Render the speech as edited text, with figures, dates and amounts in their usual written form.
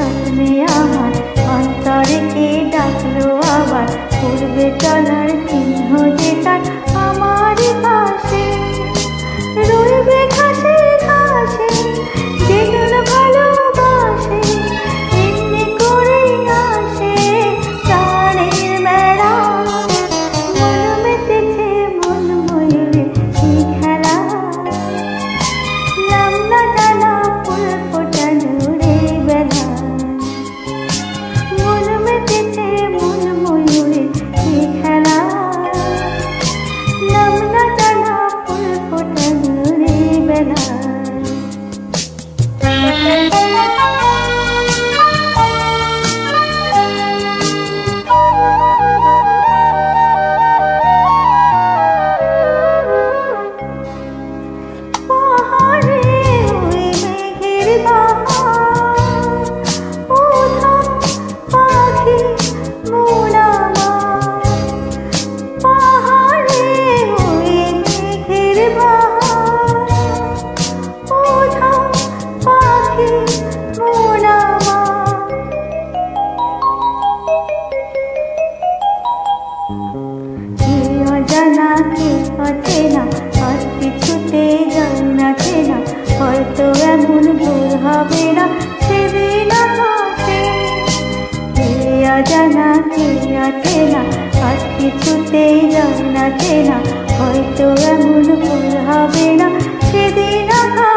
স্বপ্নে আমার অন্তরে কে ডাকলো আবার, পূর্বে চলার চিহ্ন যে তার আমারই পাশে রইবে ঘাসে ঘাসে, যেজন ভালোবাসে এমনি করেই আসে প্রাণের মেলা। মন মেতেছে মন ময়ূরে সেই খেলা, নাম না জানা ফুল ফোটানোর এই বেলা। মন মেতেছে মন ময়ূরে সেই খেলা, নাম না জানা ফুল ফোটানোর এই বেলা। অজানা কে অচেনা আর কিছুতে যায় না চেনা, হয়তো এমন ভুল হবে না সেদিন আকাশে। কে অজানা কে অচেনা আর কিছুতে যায় না চেনা, হয়তো এমন ভুল হবে না সেদিন আকাশে।